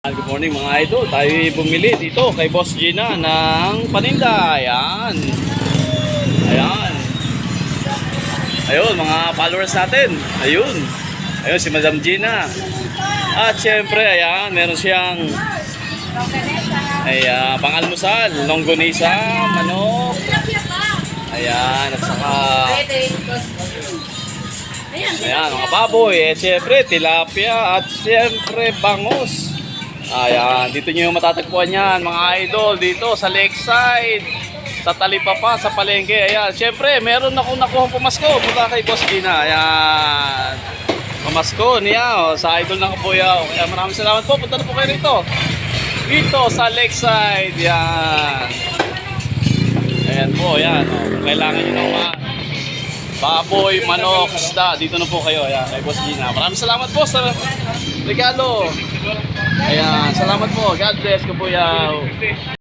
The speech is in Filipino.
Good morning mga idol. Tayo bumili dito kay Boss Gina ng paninda. Ayan. Ayan. Ayun mga followers natin. Ayun. Ayun si Madam Gina. At syempre ayan, meron siyang pang-almusal, longganisa, manok. Ayan, at saka ayan, mga baboy, syempre tilapia at syempre bangus. Ayan, dito nyo yung matatagpuan yan mga idol, dito sa Lakeside, sa Talipapa, sa Palengke. Ayan, syempre meron akong nakuhang pamasko mula kay Boss Gina. Ayan, pamasko niya sa idol ng Kabuyaw. Kaya maraming salamat po, punta na po kayo rito dito sa Lakeside. Yan. Ayan po, yan. Kung kailangan nyo ng mga baboy, manok, isda, dito na po kayo. Ayan, kay Boss Gina. Maraming salamat po sa regalo. Ayan, salamat po. God bless, Kabuyaw.